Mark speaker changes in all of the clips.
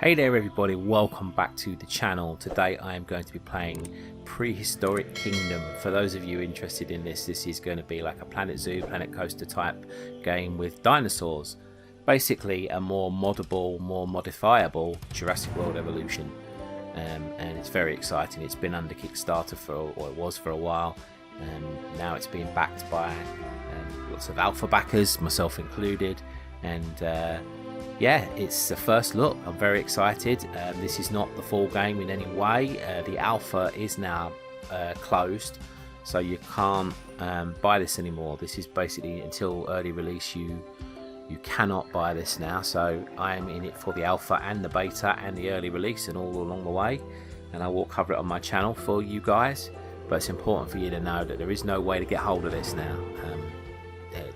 Speaker 1: Hey there everybody, welcome back to the channel. Today I am going to be playing Prehistoric Kingdom. For those of you interested in this is going to be like a Planet Zoo, Planet Coaster type game with dinosaurs. Basically a more moddable, more modifiable Jurassic World evolution. And it's very exciting. It's been under Kickstarter or it was for a while. And now it's being backed by lots of alpha backers, myself included. And yeah, it's the first look. I'm very excited. This is not the full game in any way. The alpha is now closed, so you can't buy this anymore. This is basically until early release. You cannot buy this now. So I am in it for the alpha and the beta and the early release and all along the way. And I will cover it on my channel for you guys. But it's important for you to know that there is no way to get hold of this now.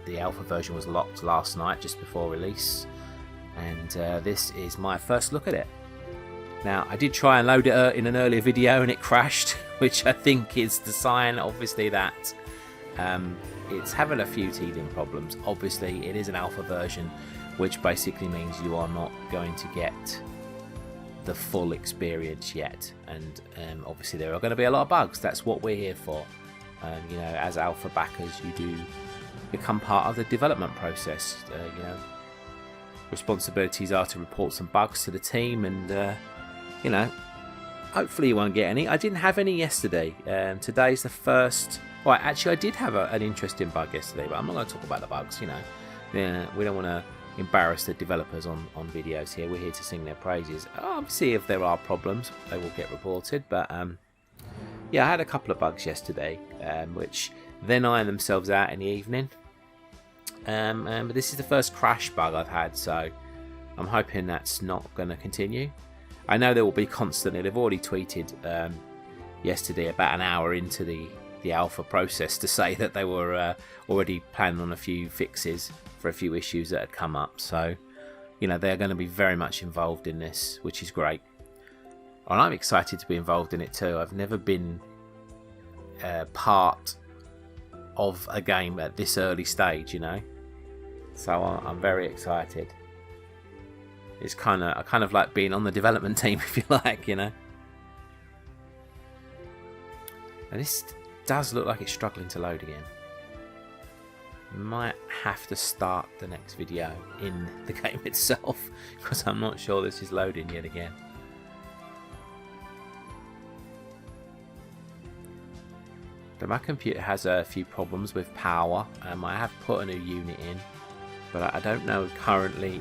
Speaker 1: The alpha version was locked last night just before release. And this is my first look at it. Now I did try and load it in an earlier video and it crashed, which I think is the sign obviously that it's having a few teething problems. Obviously it is an alpha version, which basically means you are not going to get the full experience yet, and obviously there are going to be a lot of bugs. That's what we're here for. You know, as alpha backers you do become part of the development process. You know, responsibilities are to report some bugs to the team, and you know, hopefully you won't get any. I didn't have any yesterday. Today's the first. Well, actually I did have an interesting bug yesterday, but I'm not going to talk about the bugs. You know, we don't want to embarrass the developers on videos here. We're here to sing their praises. Obviously if there are problems they will get reported, but yeah, I had a couple of bugs yesterday which then iron themselves out in the evening. But this is the first crash bug I've had, so I'm hoping that's not going to continue. I know there will be constantly. They've already tweeted yesterday, about an hour into the alpha process, to say that they were already planning on a few fixes for a few issues that had come up. So, you know, they're going to be very much involved in this, which is great. And I'm excited to be involved in it too. I've never been part of a game at this early stage, you know. So I'm very excited. It's kind of like being on the development team, if you like, you know. And this does look like it's struggling to load again. Might have to start the next video in the game itself, because I'm not sure this is loading yet again. But my computer has a few problems with power. I have put a new unit in, but I don't know currently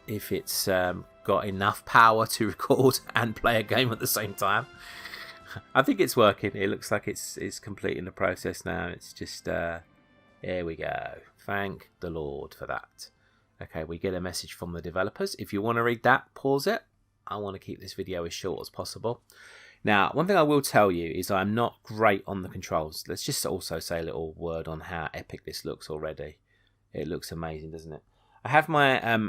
Speaker 1: if it's got enough power to record and play a game at the same time. I think it's working. It looks like it's completing the process now. It's just here we go. Thank the Lord for that. Okay, we get a message from the developers. If you want to read that, pause it. I want to keep this video as short as possible. Now, one thing I will tell you is I'm not great on the controls. Let's just also say a little word on how epic this looks already. It looks amazing, doesn't it? I have my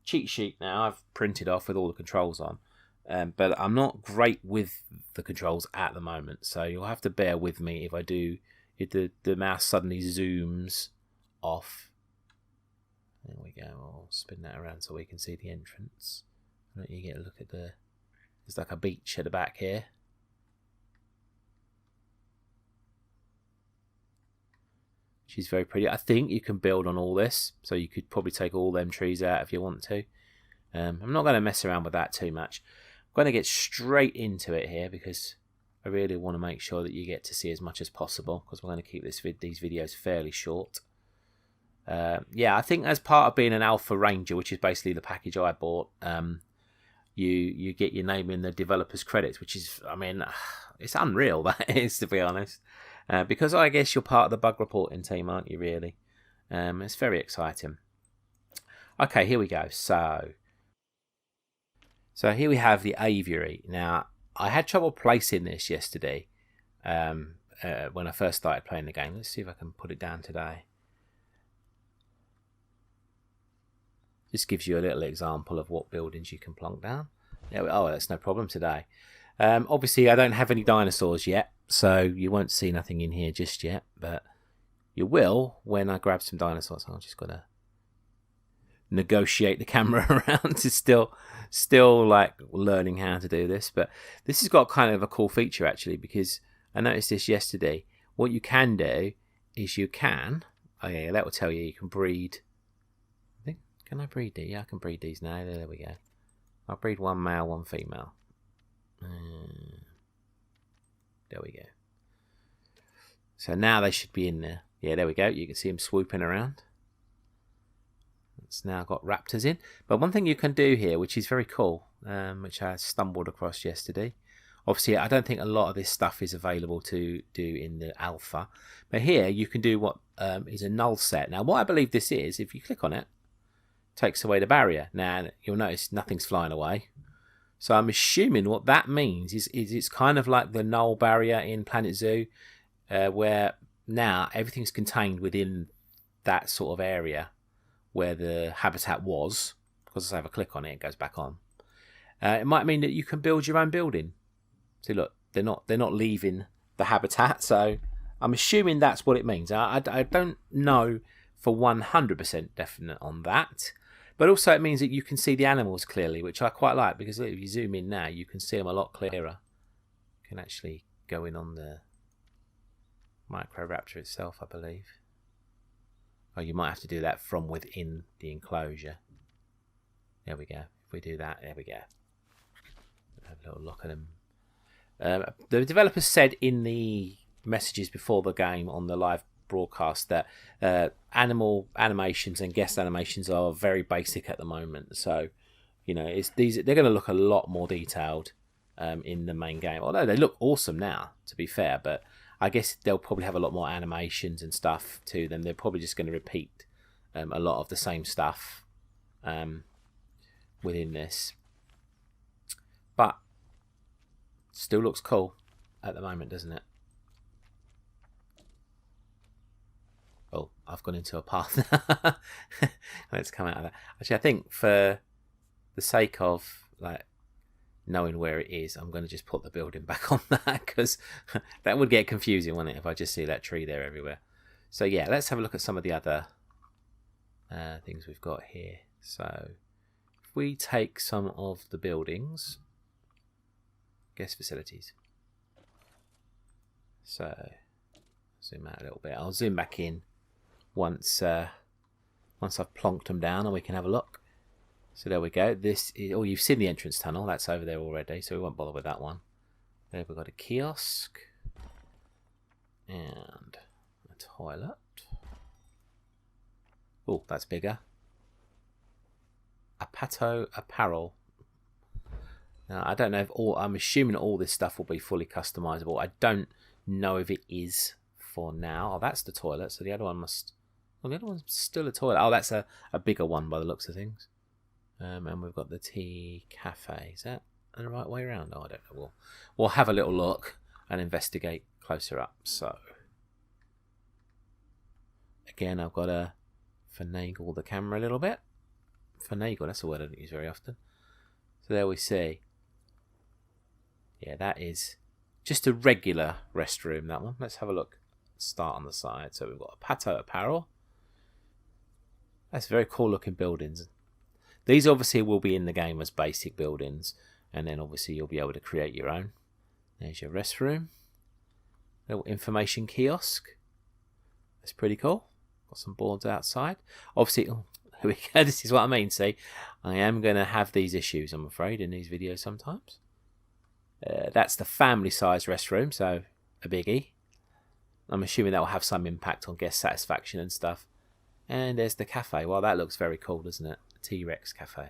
Speaker 1: cheat sheet now. I've printed off with all the controls on. But I'm not great with the controls at the moment, so you'll have to bear with me if the mouse suddenly zooms off. There we go. I'll spin that around so we can see the entrance. Let you get a look at there's like a beach at the back here. She's very pretty. I think you can build on all this, so you could probably take all them trees out if you want to. I'm not going to mess around with that too much. I'm going to get straight into it here because I really want to make sure that you get to see as much as possible, because we're going to keep these videos fairly short. Yeah, I think as part of being an Alpha Ranger, which is basically the package I bought, you get your name in the developer's credits, which is, I mean, it's unreal, that is, to be honest. Because I guess you're part of the bug reporting team, aren't you, really? It's very exciting. Okay, here we go. So here we have the aviary. Now, I had trouble placing this yesterday when I first started playing the game. Let's see if I can put it down today. This gives you a little example of what buildings you can plonk down. Oh, that's no problem today. Obviously, I don't have any dinosaurs yet, so you won't see nothing in here just yet, but you will when I grab some dinosaurs. I've just got to negotiate the camera around. It's still like learning how to do this, but this has got kind of a cool feature actually, because I noticed this yesterday. What you can do is oh yeah, that will tell you can breed. I think, can I breed these? Yeah, I can breed these now. There we go. I'll breed one male, one female. There we go. So now they should be in there. Yeah, there we go. You can see them swooping around. It's now got raptors in. But one thing you can do here, which is very cool, which I stumbled across yesterday. Obviously, I don't think a lot of this stuff is available to do in the alpha. But here, you can do what is a null set. Now, what I believe this is, if you click on it, takes away the barrier. Now, you'll notice nothing's flying away. So I'm assuming what that means is it's kind of like the null barrier in Planet Zoo, where now everything's contained within that sort of area where the habitat was. Because as I have a click on it, it goes back on. It might mean that you can build your own building. See, look, they're not leaving the habitat. So I'm assuming that's what it means. I don't know for 100% definite on that. But also it means that you can see the animals clearly, which I quite like, because look, if you zoom in now, you can see them a lot clearer. You can actually go in on the Microraptor itself, I believe. Oh, you might have to do that from within the enclosure. There we go. If we do that, there we go. Have a little look at them. The developers said in the messages before the game on the live broadcast that animal animations and guest animations are very basic at the moment. So, you know, they're going to look a lot more detailed in the main game. Although they look awesome now, to be fair, but I guess they'll probably have a lot more animations and stuff to them. They're probably just going to repeat a lot of the same stuff within this. But still looks cool at the moment, doesn't it? Oh, I've gone into a path. Let's come out of that. Actually, I think for the sake of like knowing where it is, I'm going to just put the building back on that, because that would get confusing, wouldn't it, if I just see that tree there everywhere. So yeah, let's have a look at some of the other things we've got here. So if we take some of the buildings, guest facilities. So zoom out a little bit. I'll zoom back in once I've plonked them down and we can have a look. So there we go. This is, oh, you've seen the entrance tunnel. That's over there already, so we won't bother with that one. There we've got a kiosk and a toilet. Oh, that's bigger. A Pato apparel. Now, I don't know if I'm assuming all this stuff will be fully customizable. I don't know if it is for now. Oh, that's the toilet. So the other one must... Well, the other one's still a toilet. Oh, that's a bigger one by the looks of things. And we've got the tea cafe. Is that the right way around? Oh, I don't know. We'll have a little look and investigate closer up. So, again, I've got to finagle the camera a little bit. Finagle, that's a word I don't use very often. So there we see. Yeah, that is just a regular restroom, that one. Let's have a look. Start on the side. So we've got a Pato apparel. That's very cool looking buildings. These obviously will be in the game as basic buildings, and then obviously you'll be able to create your own. There's your restroom. Little information kiosk. That's pretty cool. Got some boards outside. Obviously, oh, here we go. This is what I mean. See, I am going to have these issues, I'm afraid, in these videos sometimes. That's the family size restroom, so a biggie. I'm assuming that will have some impact on guest satisfaction and stuff. And there's the cafe. Well, that looks very cool, doesn't it? A T-Rex cafe.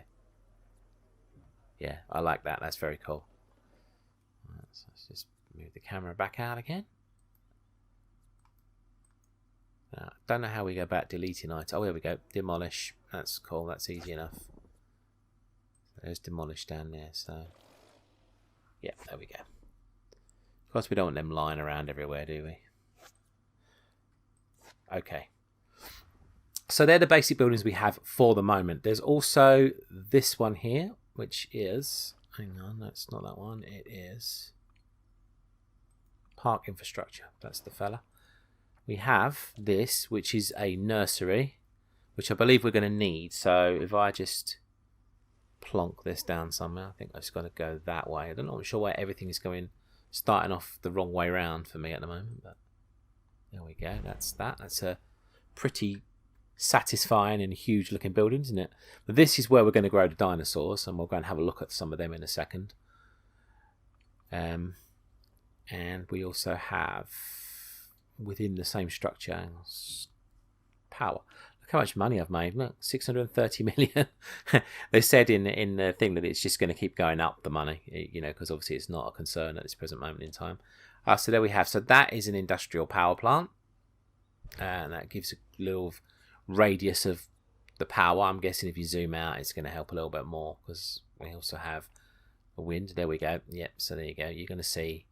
Speaker 1: Yeah, I like that. That's very cool. Right, so let's just move the camera back out again. Don't know how we go about deleting items. Oh, there we go. Demolish. That's cool. That's easy enough. There's demolish down there. So, yeah, there we go. Of course, we don't want them lying around everywhere, do we? Okay. So they're the basic buildings we have for the moment. There's also this one here, which is... Hang on, that's not that one. It is... Park infrastructure. That's the fella. We have this, which is a nursery, which I believe we're going to need. So if I just plonk this down somewhere, I think I've just got to go that way. I'm not sure why everything is starting off the wrong way round for me at the moment, but there we go. That's that. That's a pretty satisfying and huge looking building, isn't it? But this is where we're going to grow the dinosaurs, and we'll go and have a look at some of them in a second. And we also have within the same structure power. Look how much money I've made. Look, 630 million. They said in the thing that it's just going to keep going up, the money, you know, because obviously it's not a concern at this present moment in time. So there we have. So that is an industrial power plant, and that gives a little radius of the power. I'm guessing if you zoom out, it's going to help a little bit more, because we also have a wind. There we go. Yep. So there you go. You're going to see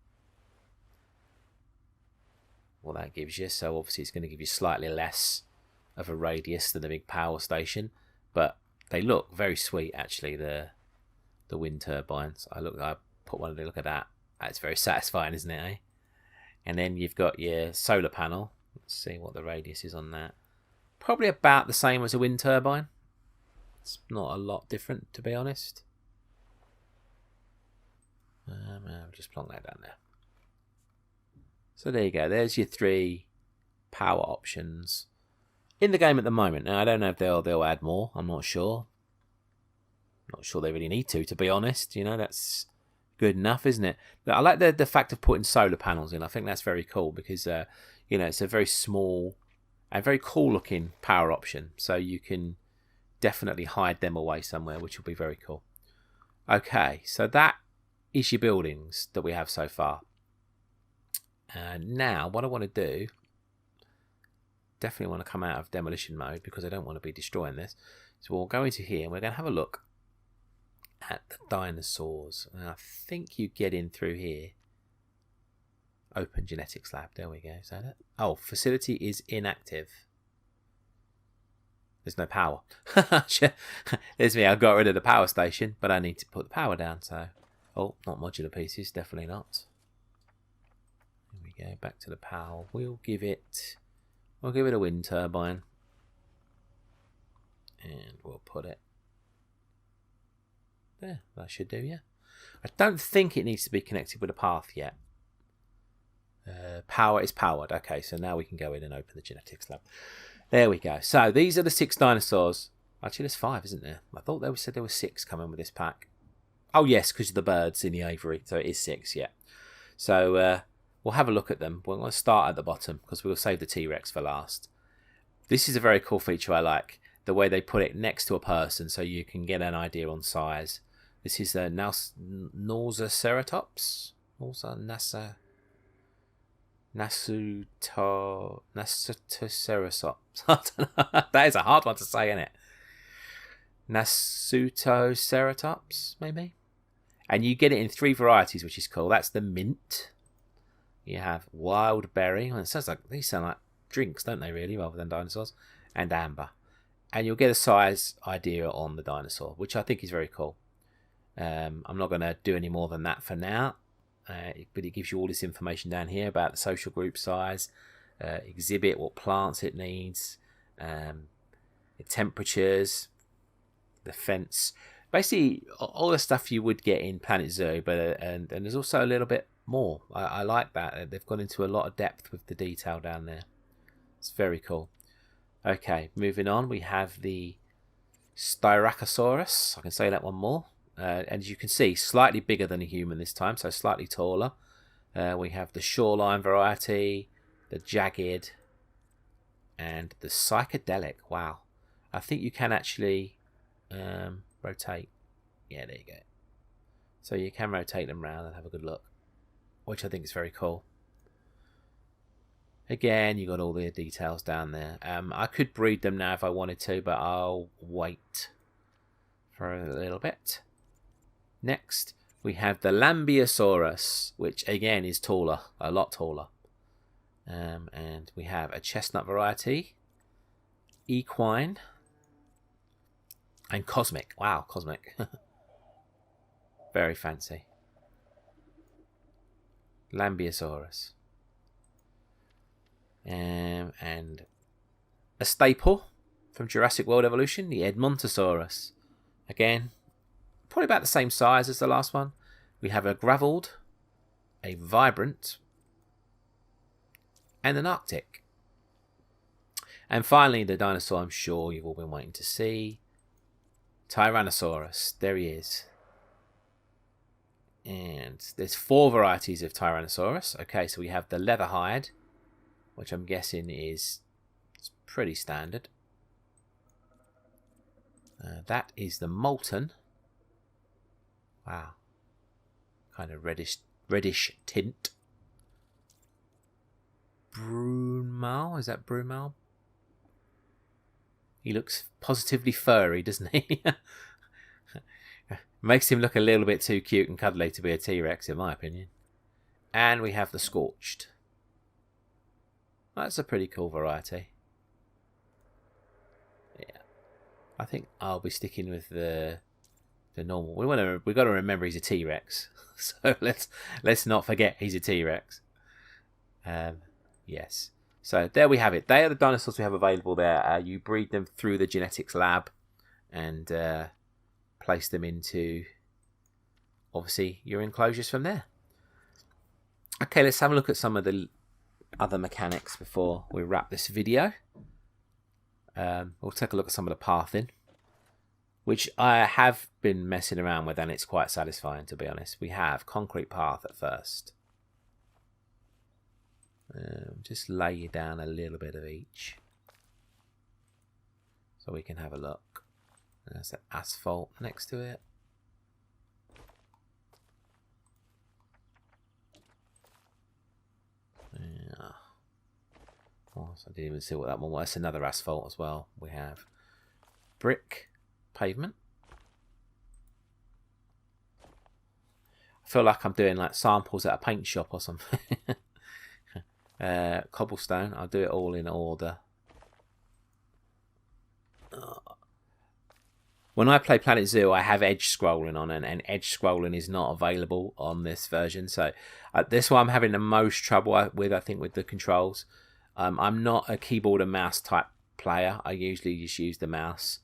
Speaker 1: what that gives you. So obviously it's going to give you slightly less of a radius than the big power station, but they look very sweet actually, the wind turbines. I put one, look at that. That's very satisfying, isn't it, eh? And then you've got your solar panel. Let's see what the radius is on that. Probably about the same as a wind turbine. It's not a lot different, to be honest. I'll just plonk that down there. So there you go. There's your 3 power options in the game at the moment. Now, I don't know if they'll add more. I'm not sure. Not sure they really need to be honest. You know, that's good enough, isn't it? But I like the fact of putting solar panels in. I think that's very cool, because you know, it's a very small and very cool looking power option. So you can definitely hide them away somewhere, which will be very cool. Okay, so that is your buildings that we have so far. And now what I want to do, definitely want to come out of demolition mode, because I don't want to be destroying this. So we'll go into here and we're going to have a look at the dinosaurs. And I think you get in through here. Open genetics lab. There we go. Is that it? Oh, facility is inactive. There's no power. There's me. I got rid of the power station, but I need to put the power down. So, oh, not modular pieces. Definitely not. Here we go. Back to the power. We'll give it a wind turbine, and we'll put it there. That should do. Yeah. I don't think it needs to be connected with a path yet. Power is powered. Okay, so now we can go in and open the genetics lab. There we go. So these are the 6 dinosaurs. Actually, there's 5, isn't there? I thought they said there were 6 coming with this pack. Oh yes, because of the birds in the aviary. So it is 6, yeah. So we'll have a look at them. We're going to start at the bottom, because we'll save the T-Rex for last. This is a very cool feature I like. The way they put it next to a person, so you can get an idea on size. This is the Nasutoceratops. Nasutoceratops. That is a hard one to say, isn't it? Nasutoceratops, maybe? And you get it in 3 varieties, which is cool. That's the mint. You have wild berry. Well, it sounds like, these sound like drinks, don't they, really, rather than dinosaurs? And amber. And you'll get a size idea on the dinosaur, which I think is very cool. I'm not going to do any more than that for now. But it gives you all this information down here about the social group size, exhibit, what plants it needs, the temperatures, the fence. Basically, all the stuff you would get in Planet Zoo, but and there's also a little bit more. I like that. They've gone into a lot of depth with the detail down there. It's very cool. Okay, moving on, we have the Styracosaurus. I can say that one more. And as you can see, slightly bigger than a human this time, so slightly taller. We have the shoreline variety, the jagged, and the psychedelic. Wow. I think you can actually rotate. Yeah, there you go. So you can rotate them around and have a good look, which I think is very cool. Again, you got all the details down there. I could breed them now if I wanted to, but I'll wait for a little bit. Next, we have the Lambeosaurus, which again is taller, a lot taller. And we have a chestnut variety, equine, and cosmic. Wow, cosmic. Very fancy. Lambeosaurus. And a staple, from Jurassic World Evolution, the Edmontosaurus. Again, probably about the same size as the last one. We have a gravelled, a vibrant, and an Arctic. And finally, the dinosaur I'm sure you've all been waiting to see, Tyrannosaurus. There he is. And there's 4 varieties of Tyrannosaurus. Okay, so we have the leather hide, which I'm guessing is pretty standard. That is the molten. Wow. Kind of reddish tint. Brumal, is that Brumal? He looks positively furry, doesn't he? Makes him look a little bit too cute and cuddly to be a T-Rex, in my opinion. And we have the Scorched. That's a pretty cool variety. Yeah, I think I'll be sticking with the normal. We've got to remember he's a T-Rex, so let's not forget he's a T-Rex. Yes. So there we have it. They are the dinosaurs we have available there. You breed them through the genetics lab, and place them into, obviously, your enclosures from there. Okay, let's have a look at some of the other mechanics before we wrap this video. We'll take a look at some of the pathing, which I have been messing around with, and it's quite satisfying, to be honest. We have concrete path at first. Just lay you down a little bit of each so we can have a look. There's the asphalt next to it. Yeah. Oh, so I didn't even see what that one was. That's another asphalt as well. We have brick pavement. I feel like I'm doing like samples at a paint shop or something. Cobblestone. I'll do it all in order. When I play Planet Zoo, I have edge scrolling on, and edge scrolling is not available on this version. So this one I'm having the most trouble with, I think, with the controls. I'm not a keyboard and mouse type player. I usually just use the mouse.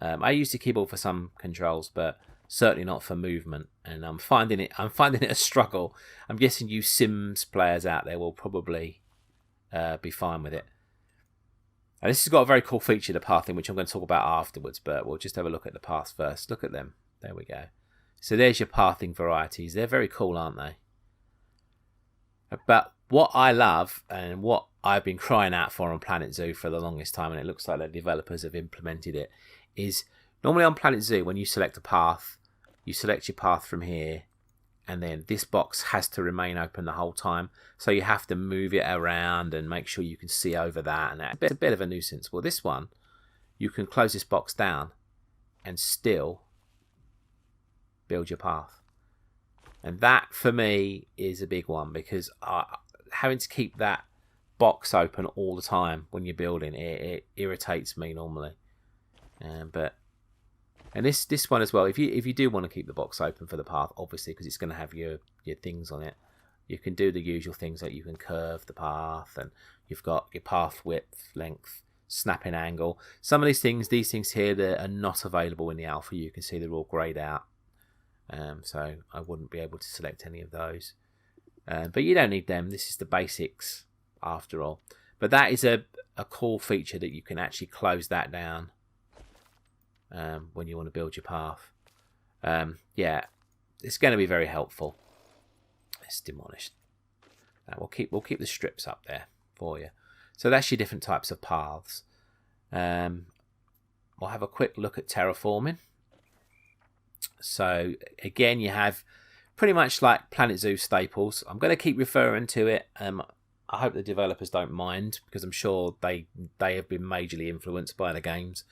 Speaker 1: I use the keyboard for some controls, but certainly not for movement. And I'm finding it a struggle. I'm guessing you Sims players out there will probably be fine with it. And this has got a very cool feature, the pathing, which I'm going to talk about afterwards, but we'll just have a look at the paths first. Look at them. There we go. So there's your pathing varieties. They're very cool, aren't they? But what I love, and what I've been crying out for on Planet Zoo for the longest time, and it looks like the developers have implemented it, is normally on Planet Zoo, when you select a path, you select your path from here, and then this box has to remain open the whole time. So you have to move it around and make sure you can see over that. And it's a bit of a nuisance. Well, this one, you can close this box down and still build your path. And that, for me, is a big one, because having to keep that box open all the time when you're building, it irritates me normally. And this one as well, if you do want to keep the box open for the path, obviously, because it's going to have your things on it, you can do the usual things, like you can curve the path, and you've got your path width, length, snapping angle. Some of these things here, that are not available in the alpha. You can see they're all grayed out, so I wouldn't be able to select any of those. But you don't need them. This is the basics after all. But that is a cool feature, that you can actually close that down when you want to build your path. Yeah, it's going to be very helpful. It's demolished. We'll keep the strips up there for you. So that's your different types of paths. We'll have a quick look at terraforming. So again, you have pretty much like Planet Zoo staples. I'm going to keep referring to it. I hope the developers don't mind, because I'm sure they have been majorly influenced by the games.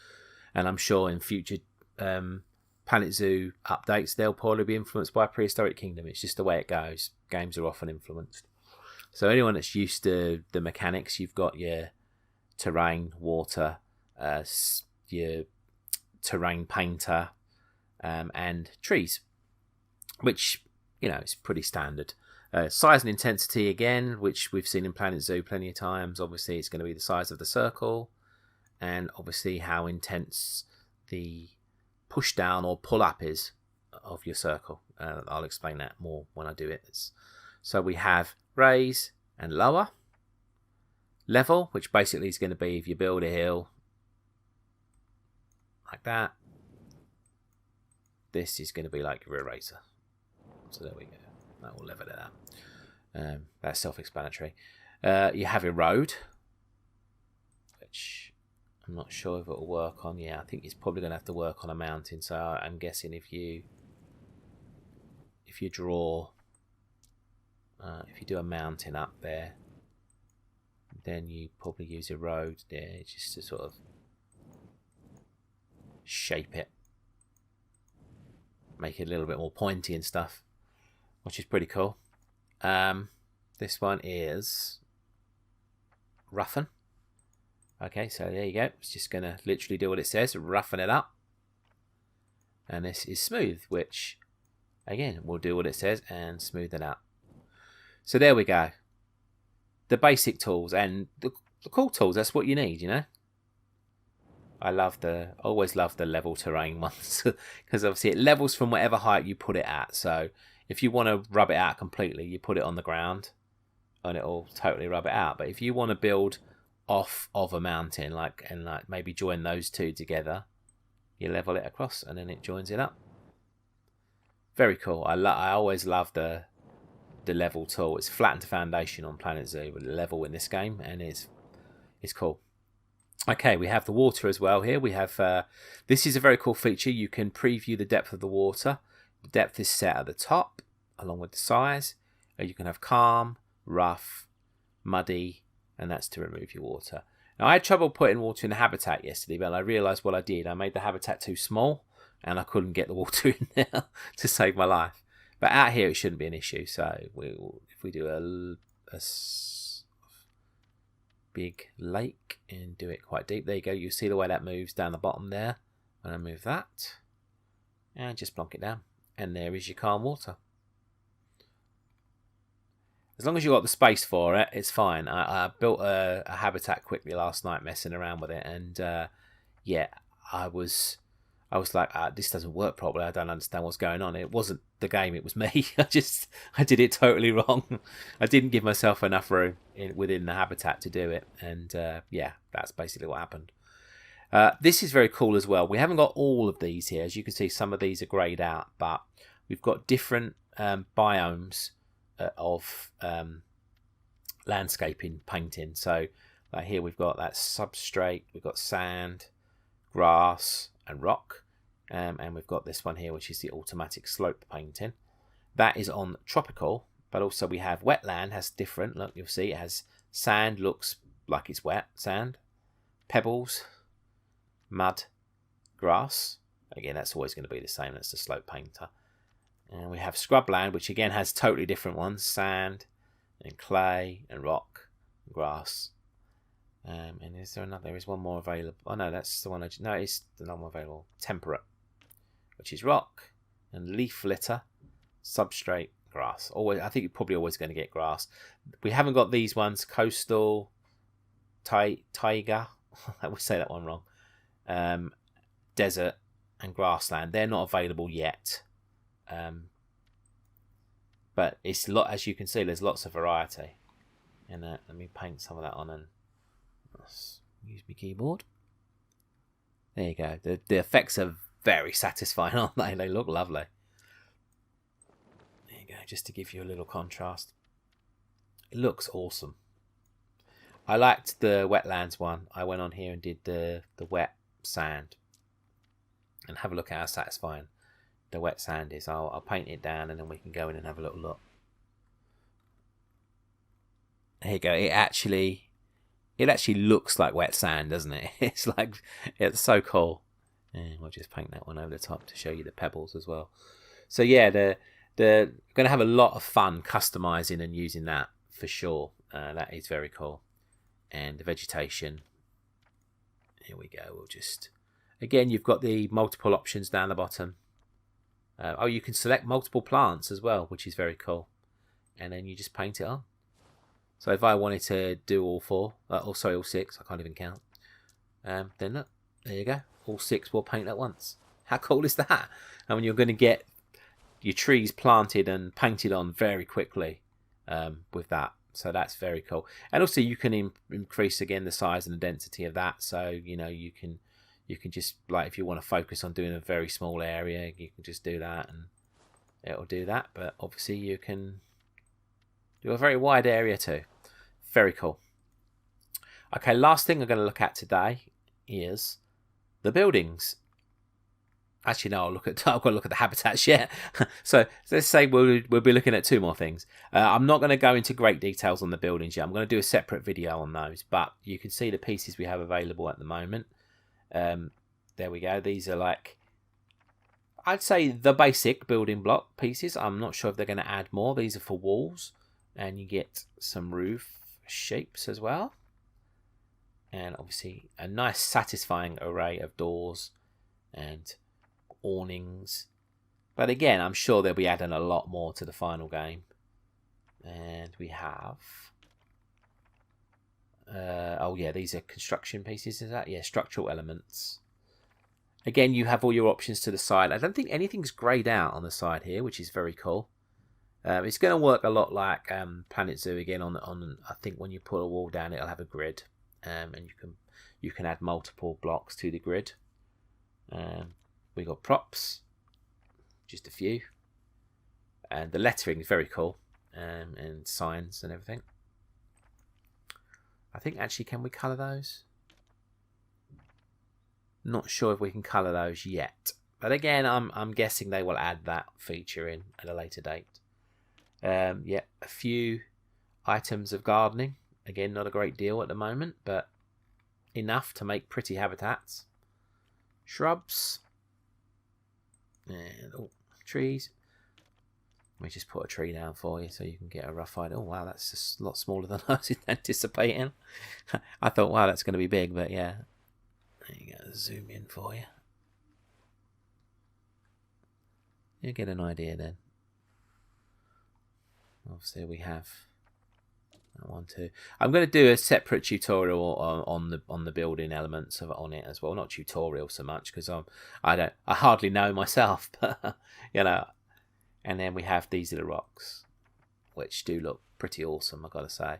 Speaker 1: And I'm sure in future Planet Zoo updates, they'll probably be influenced by Prehistoric Kingdom. It's just the way it goes. Games are often influenced. So anyone that's used to the mechanics, you've got your terrain, water, your terrain painter, and trees, which, you know, is pretty standard. Size and intensity, again, which we've seen in Planet Zoo plenty of times. Obviously, it's going to be the size of the circle. and obviously how intense the push down or pull up is of your circle. I'll explain that more when I do it. So we have raise and lower. Level, which basically is going to be if you build a hill like that, this is going to be like your eraser. So there we go. That will level it out. That's self-explanatory. You have erode, which I'm not sure if it will work on. Yeah, I think it's probably going to have to work on a mountain. So I'm guessing if you draw, if you do a mountain up there, then you probably use erode there just to sort of shape it, make it a little bit more pointy and stuff, which is pretty cool. This one is roughen. Okay, so there you go. It's just going to literally do what it says, roughen it up. And this is smooth, which again will do what it says and smooth it out. So there we go. The basic tools and the cool tools. That's what you need, you know. I always love the level terrain ones because obviously it levels from whatever height you put it at. So if you want to rub it out completely, you put it on the ground and it'll totally rub it out. But if you want to build off of a mountain, like maybe join those two together, you level it across and then it joins it up. Very cool. I always love the level tool. It's flattened to foundation on Planet Zoo with level in this game, and it's cool. Okay, we have the water as well here. We have this is a very cool feature. You can preview the depth of the water. The depth is set at the top along with the size. You can have calm, rough, muddy, and that's to remove your water. Now I had trouble putting water in the habitat yesterday, but I realised what I did. I made the habitat too small and I couldn't get the water in there to save my life. But out here it shouldn't be an issue. So if we do a big lake and do it quite deep, there you go. You see the way that moves down the bottom there. When I move that and just plonk it down, and there is your calm water. As long as you've got the space for it, it's fine. I built a habitat quickly last night messing around with it, and yeah, I was like, this doesn't work properly. I don't understand what's going on. It wasn't the game, it was me. I did it totally wrong. I didn't give myself enough room within the habitat to do it, and yeah, that's basically what happened. This is very cool as well. We haven't got all of these here. As you can see, some of these are greyed out, but we've got different biomes of landscaping painting. So like here we've got that substrate, we've got sand, grass and rock, and we've got this one here which is the automatic slope painting. That is on tropical, but also we have wetland, has different, look, you'll see it has sand, looks like it's wet sand, pebbles, mud, grass. Again, that's always going to be the same, that's the slope painter. And we have scrubland, which again has totally different ones, sand and clay and rock and grass. And is there another? There is one more available. Oh no, that's the one. No, it's the one available. Temperate, which is rock and leaf litter, substrate, grass. Always, I think you're probably always going to get grass. We haven't got these ones. Coastal, taiga. I would say that one wrong. Desert and grassland. They're not available yet. But it's a lot, as you can see, there's lots of variety. And let me paint some of that on and use my keyboard. There you go. The effects are very satisfying, aren't they? They look lovely. There you go, just to give you a little contrast. It looks awesome. I liked the wetlands one. I went on here and did the wet sand. And have a look at how satisfying the wet sand is. I'll paint it down and then we can go in and have a little look. There you go. It actually looks like wet sand, doesn't it? It's so cool. And we'll just paint that one over the top to show you the pebbles as well. So yeah, they're going to have a lot of fun customizing and using that for sure. That is very cool. And the vegetation. Here we go. We'll just, again, you've got the multiple options down the bottom. You can select multiple plants as well, which is very cool. And then you just paint it on. So if I wanted to do all 4, all 6, I can't even count. then look, there you go. All 6 will paint at once. How cool is that? I mean, you're going to get your trees planted and painted on very quickly with that. So that's very cool. And also you can increase again the size and the density of that. So, you know, you can just, like, if you want to focus on doing a very small area, you can just do that and it'll do that. But obviously you can do a very wide area too. Very cool. Okay, last thing I'm going to look at today is the buildings. Actually, no, I've got to look at the habitats yet. So let's say we'll be looking at 2 more things. I'm not going to go into great details on the buildings yet. I'm going to do a separate video on those. But you can see the pieces we have available at the moment. There we go. These are like, I'd say the basic building block pieces. I'm not sure if they're going to add more. These are for walls. And you get some roof shapes as well. And obviously a nice satisfying array of doors and awnings. But again, I'm sure they'll be adding a lot more to the final game. And we have... oh yeah, these are construction pieces, is that? Yeah, structural elements. Again, you have all your options to the side. I don't think anything's greyed out on the side here, which is very cool. It's going to work a lot like Planet Zoo again. On I think when you put a wall down, it'll have a grid, and you can add multiple blocks to the grid. We got props, just a few, and the lettering is very cool, and signs and everything. I think actually, can we colour those? Not sure if we can colour those yet, but again, I'm guessing they will add that feature in at a later date. Yeah, a few items of gardening. Again, not a great deal at the moment, but enough to make pretty habitats. Shrubs. And trees. Let me just put a tree down for you so you can get a rough idea. Oh, wow, that's just a lot smaller than I was anticipating. I thought, wow, that's going to be big, but yeah. There you go, zoom in for you. You get an idea then. Obviously we have that one too. I'm going to do a separate tutorial on the building elements on it as well. Not tutorial so much because I hardly know myself, but you know. And then we have these little rocks, which do look pretty awesome, I've got to say.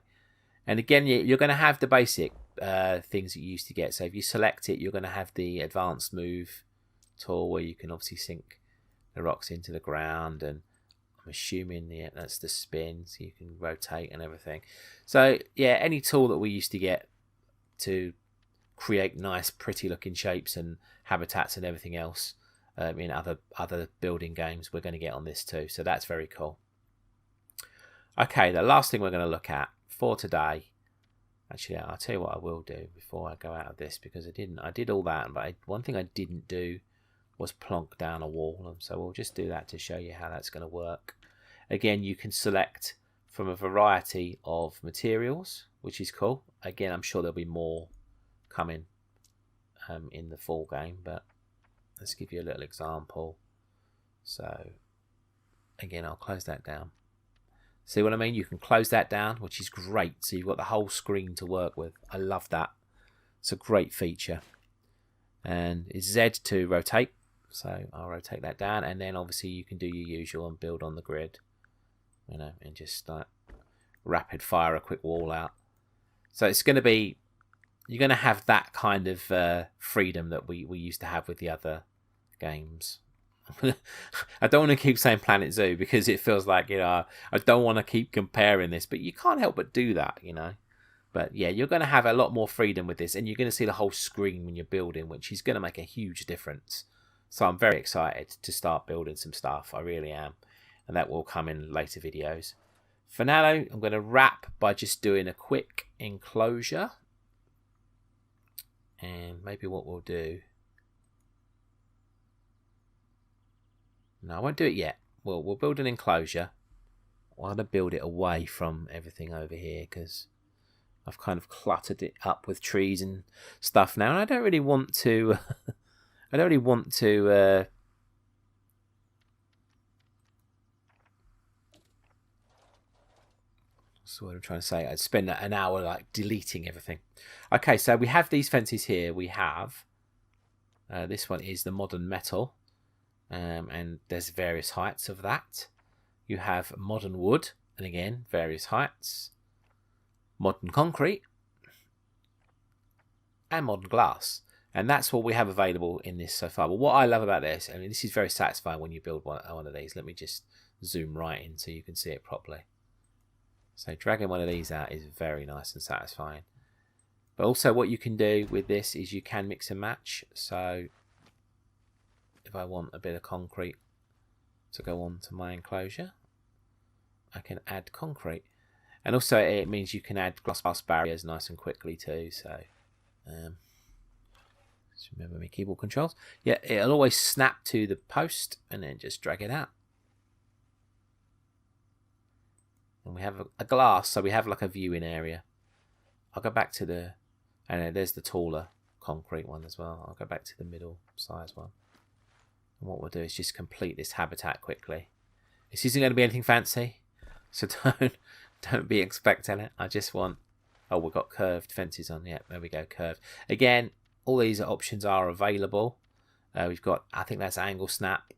Speaker 1: And again, you're going to have the basic things that you used to get. So if you select it, you're going to have the advanced move tool where you can obviously sink the rocks into the ground, and I'm assuming that's the spin, so you can rotate and everything. So yeah, any tool that we used to get to create nice, pretty looking shapes and habitats and everything else in other building games, we're going to get on this too. So that's very cool. Okay, the last thing we're going to look at for today. Actually, I'll tell you what I will do before I go out of this, because I did all that, but one thing I didn't do was plonk down a wall, so we'll just do that to show you how that's going to work. Again, you can select from a variety of materials, which is cool. Again, I'm sure there'll be more coming in the full game, but let's give you a little example. So again, I'll close that down. See what I mean? You can close that down, which is great. So you've got the whole screen to work with. I love that. It's a great feature. And it's Z to rotate. So I'll rotate that down. And then obviously you can do your usual and build on the grid. You know, and just like rapid fire a quick wall out. So it's going to be, you're going to have that kind of freedom that we used to have with the other games. I don't want to keep saying Planet Zoo because it feels like, you know, I don't want to keep comparing this, but you can't help but do that, you know. But yeah, you're going to have a lot more freedom with this, and you're going to see the whole screen when you're building, which is going to make a huge difference. So I'm very excited to start building some stuff. I really am. And that will come in later videos. For now, though, I'm going to wrap by just doing a quick enclosure. And maybe what we'll do... No, I won't do it yet. We'll build an enclosure. I want to build it away from everything over here because I've kind of cluttered it up with trees and stuff now, and I don't really want to. I don't really want to. That's what I'm trying to say. I'd spend an hour like deleting everything. Okay, so we have these fences here. We have this one is the modern metal, and there's various heights of that. You have modern wood, and again various heights. Modern concrete and modern glass, and that's what we have available in this so far. But what I love about this, I mean, this is very satisfying when you build one of these. Let me just zoom right in so you can see it properly. So dragging one of these out is very nice and satisfying. But also what you can do with this is you can mix and match. So if I want a bit of concrete to go on to my enclosure, I can add concrete. And also it means you can add glass barriers nice and quickly too. So just remember my keyboard controls. Yeah, it'll always snap to the post and then just drag it out. And we have a glass, so we have like a viewing area. I'll go back to the, and there's the taller concrete one as well. I'll go back to the middle size one. And what we'll do is just complete this habitat quickly. This isn't going to be anything fancy, so don't be expecting it. I just want, oh, we've got curved fences on. Yeah, there we go, curved. Again, all these options are available. We've got, I think that's angle snap,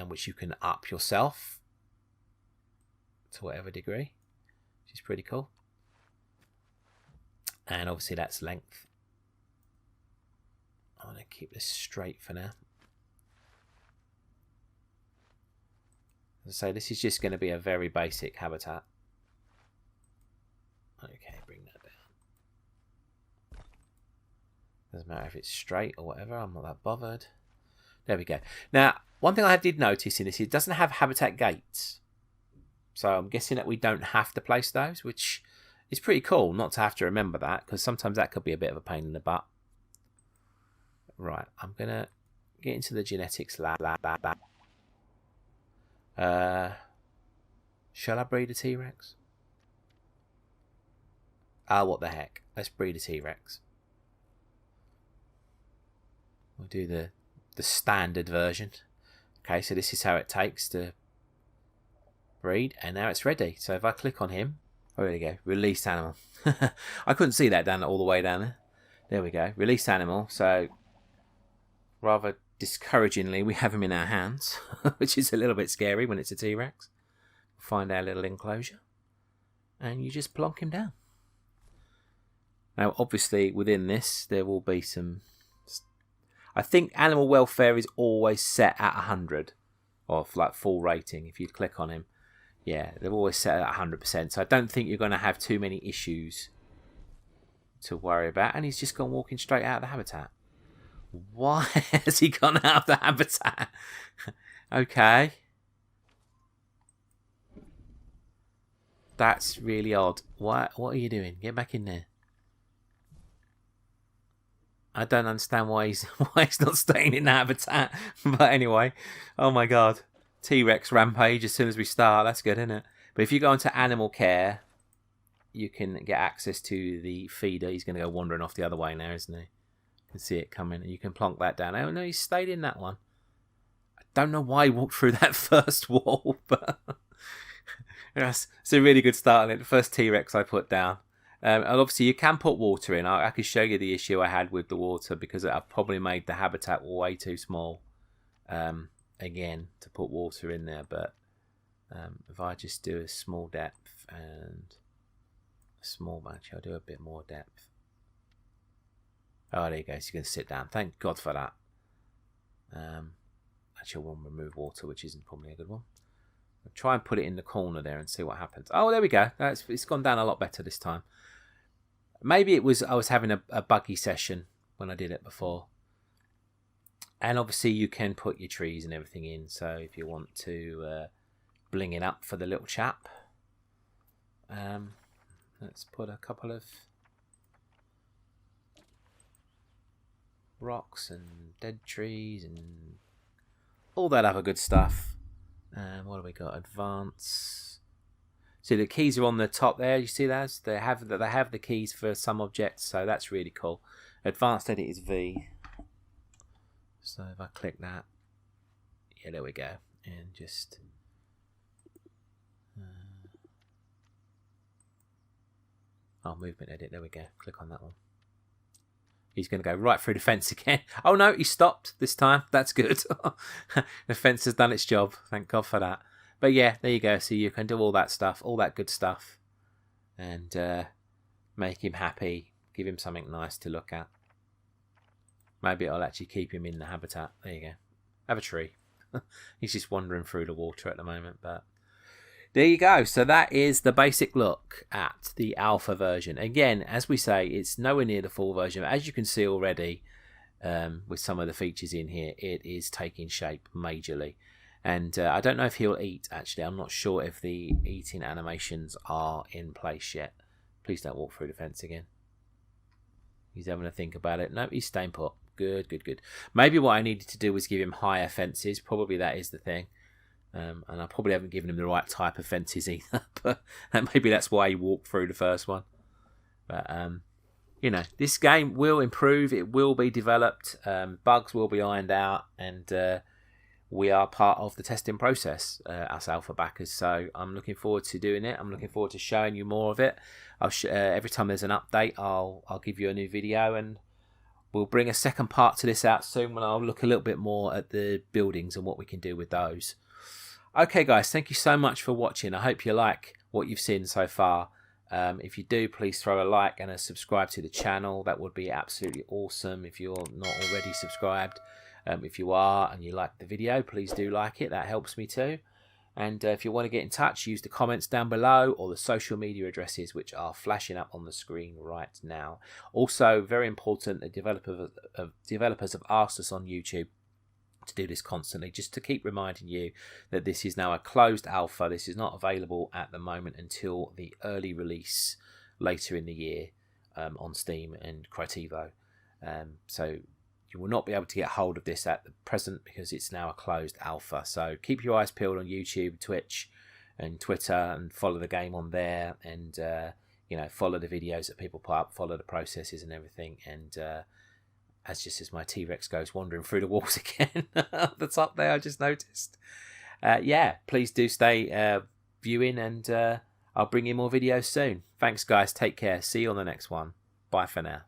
Speaker 1: which you can up yourself to whatever degree, which is pretty cool. And obviously that's length. I'm going to keep this straight for now. As I say, this is just going to be a very basic habitat. Okay, bring that down. Doesn't matter if it's straight or whatever, I'm not that bothered. There we go. Now, one thing I did notice in this, it doesn't have habitat gates. So I'm guessing that we don't have to place those, which is pretty cool not to have to remember that, because sometimes that could be a bit of a pain in the butt. Right, I'm going to get into the genetics lab. Shall I breed a T-Rex? What the heck. Let's breed a T-Rex. We'll do the standard version. Okay, so this is how it takes to breed, and now it's ready. So if I click on him, oh, there we go, release animal. I couldn't see that down all the way down there. There we go, release animal. So rather discouragingly, we have him in our hands, which is a little bit scary when it's a T-Rex. Find our little enclosure, and you just plonk him down. Now, obviously, within this, there will be some. I think animal welfare is always set at 100, or like full rating. If you click on him, yeah, they're always set at 100%. So I don't think you're going to have too many issues to worry about. And he's just gone walking straight out of the habitat. Why has he gone out of the habitat? Okay. That's really odd. What are you doing? Get back in there. I don't understand why he's not staying in the habitat. But anyway, oh my god. T-Rex rampage as soon as we start. That's good, isn't it? But if you go into animal care, you can get access to the feeder. He's going to go wandering off the other way now, isn't he? You can see it coming, and you can plonk that down. Oh no, he stayed in that one. I don't know why he walked through that first wall, but it's a really good start on it. The first T-Rex I put down. And obviously you can put water in. I could show you the issue I had with the water, because I probably made the habitat way too small. Again, to put water in there, but if I just do a small depth and a small match, I'll do a bit more depth. Oh, there you go. So you can sit down. Thank God for that. Actually, I won't remove water, which isn't probably a good one. I'll try and put it in the corner there and see what happens. Oh, there we go. It's gone down a lot better this time. Maybe I was having a buggy session when I did it before. And obviously you can put your trees and everything in. So if you want to bling it up for the little chap, let's put a couple of rocks and dead trees and all that other good stuff. What have we got? Advance. See, the keys are on the top there. You see that? They have the keys for some objects, so that's really cool. Advanced edit is V. So if I click that, yeah, there we go, and just Oh, movement edit. There we go. Click on that one. He's going to go right through the fence again. Oh, no, he stopped this time. That's good. The fence has done its job. Thank God for that. But yeah, there you go. So you can do all that stuff, all that good stuff, and make him happy. Give him something nice to look at. Maybe it'll actually keep him in the habitat. There you go. Have a tree. He's just wandering through the water at the moment, but there you go. So that is the basic look at the alpha version. Again, as we say, it's nowhere near the full version. As you can see already, with some of the features in here, it is taking shape majorly. And I don't know if he'll eat, actually. I'm not sure if the eating animations are in place yet. Please don't walk through the fence again. He's having a think about it. No, he's staying put. Good, good, good. Maybe what I needed to do was give him higher fences. Probably that is the thing. And I probably haven't given him the right type of fences either. But maybe that's why he walked through the first one. But, you know, this game will improve. It will be developed. Bugs will be ironed out. And we are part of the testing process, us alpha backers. So I'm looking forward to doing it. I'm looking forward to showing you more of it. Every time there's an update, I'll give you a new video. And we'll bring a second part to this out soon when I'll look a little bit more at the buildings and what we can do with those. Okay guys, thank you so much for watching. I hope you like what you've seen so far. If you do, please throw a like and a subscribe to the channel. That would be absolutely awesome if you're not already subscribed. If you are and you like the video, please do like it. That helps me too. And if you want to get in touch, use the comments down below or the social media addresses which are flashing up on the screen right now. Also, very important, the developers have asked us on YouTube to do this constantly, just to keep reminding you that this is now a closed alpha. This is not available at the moment until the early release later in the year on Steam and Critevo. So you will not be able to get hold of this at the present because it's now a closed alpha. So keep your eyes peeled on YouTube, Twitch and Twitter, and follow the game on there, and you know, follow the videos that people put up, follow the processes and everything. And as my T-Rex goes wandering through the walls again at the top there, I just noticed. Yeah, please do stay viewing, and I'll bring you more videos soon. Thanks guys, take care, see you on the next one. Bye for now.